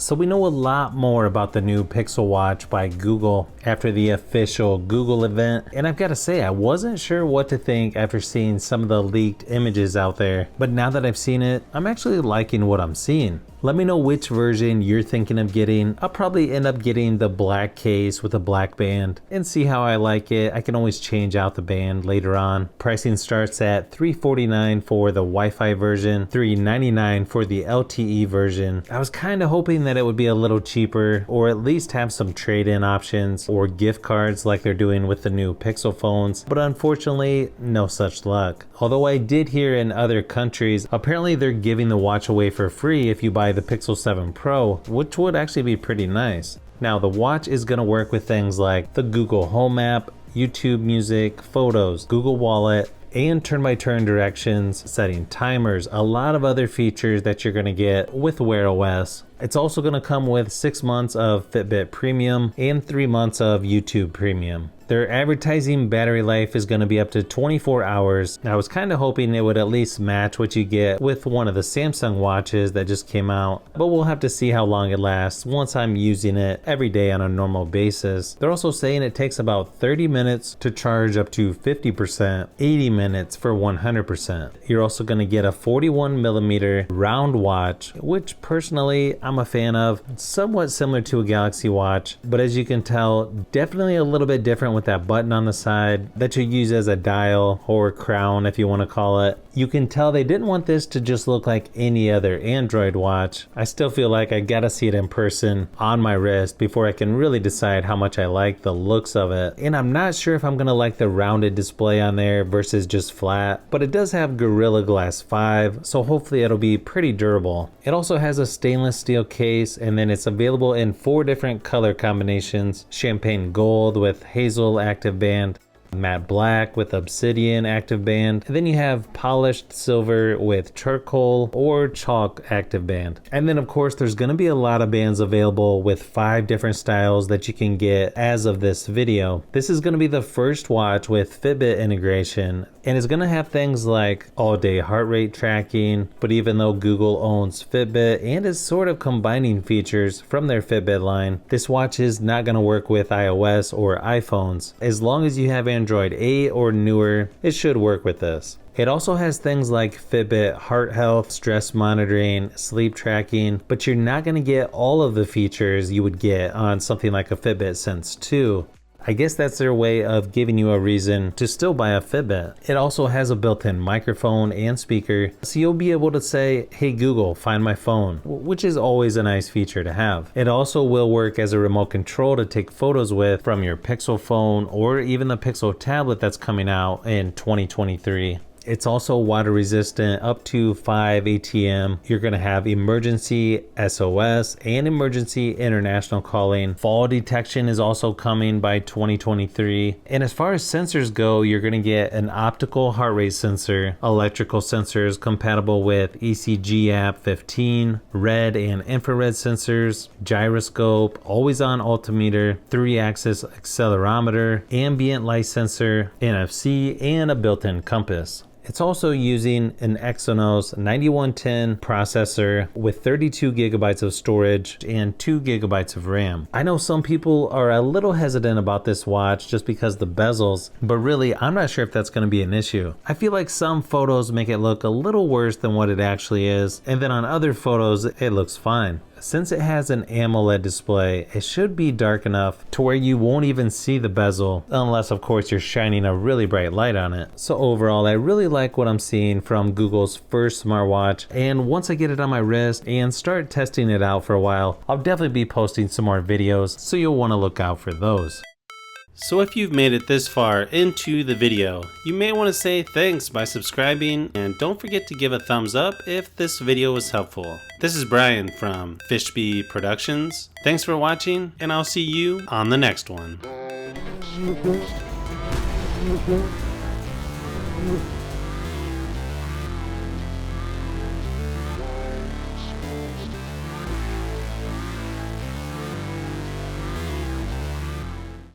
So we know a lot more about the new Pixel Watch by Google after the official Google event, and I've got to say I wasn't sure what to think after seeing some of the leaked images out there, but now that I've seen it, I'm actually liking what I'm seeing. Let me know which version you're thinking of getting. I'll probably end up getting the black case with a black band and see how I like it. I can always change out the band later on. Pricing starts at $349 for the Wi-Fi version, $399 for the LTE version. I was kind of hoping that it would be a little cheaper or at least have some trade-in options or gift cards like they're doing with the new Pixel phones, but unfortunately, no such luck. Although I did hear in other countries, apparently they're giving the watch away for free if you buy the Pixel 7 Pro, which would actually be pretty nice. Now the watch is going to work with things like the Google Home app, YouTube Music, Photos, Google Wallet, and turn-by-turn directions, setting timers, a lot of other features that you're going to get with Wear OS. It's also going to come with 6 months of Fitbit Premium and 3 months of YouTube Premium. Their advertising battery life is going to be up to 24 hours. I was kind of hoping it would at least match what you get with one of the Samsung watches that just came out, but we'll have to see how long it lasts once I'm using it every day on a normal basis. They're also saying it takes about 30 minutes to charge up to 50%, 80 minutes for 100%. You're also going to get a 41mm round watch, which personally I'm a fan of. It's somewhat similar to a Galaxy Watch, but as you can tell, definitely a little bit different with that button on the side that you use as a dial or crown if you want to call it. You can tell they didn't want this to just look like any other Android watch. I still feel like I gotta see it in person on my wrist before I can really decide how much I like the looks of it. And I'm not sure if I'm gonna like the rounded display on there versus just flat, but it does have Gorilla Glass 5, so hopefully it'll be pretty durable. It also has a stainless steel case, and then it's available in 4 different color combinations: champagne gold with hazel active band, matte black with obsidian active band, and then you have polished silver with charcoal or chalk active band. And then of course there's going to be a lot of bands available with 5 different styles that you can get as of this video. This is going to be the first watch with Fitbit integration, and it's going to have things like all-day heart rate tracking, but even though Google owns Fitbit and is sort of combining features from their Fitbit line, this watch is not going to work with iOS or iPhones. As long as you have Android 8 or newer, it should work with this. It also has things like Fitbit heart health, stress monitoring, sleep tracking, but you're not going to get all of the features you would get on something like a Fitbit Sense 2. I guess that's their way of giving you a reason to still buy a Fitbit. It also has a built-in microphone and speaker, so you'll be able to say, "Hey Google, find my phone," which is always a nice feature to have. It also will work as a remote control to take photos with from your Pixel phone or even the Pixel tablet that's coming out in 2023. It's also water resistant up to 5 ATM. You're going to have emergency SOS and emergency international calling. Fall detection is also coming by 2023. And as far as sensors go, you're going to get an optical heart rate sensor, electrical sensors compatible with ECG app 15, red and infrared sensors, gyroscope, always on altimeter, 3-axis accelerometer, ambient light sensor, NFC, and a built-in compass. It's also using an Exynos 9110 processor with 32 gigabytes of storage and 2 gigabytes of RAM. I know some people are a little hesitant about this watch just because the bezels, but really I'm not sure if that's going to be an issue. I feel like some photos make it look a little worse than what it actually is, and then on other photos it looks fine. Since it has an AMOLED display, it should be dark enough to where you won't even see the bezel, unless of course you're shining a really bright light on it. So overall, I really like what I'm seeing from Google's first smartwatch, and once I get it on my wrist and start testing it out for a while, I'll definitely be posting some more videos, so you'll want to look out for those. So if you've made it this far into the video, you may want to say thanks by subscribing, and don't forget to give a thumbs up if this video was helpful. This is Brian from Fishbee Productions. Thanks for watching, and I'll see you on the next one.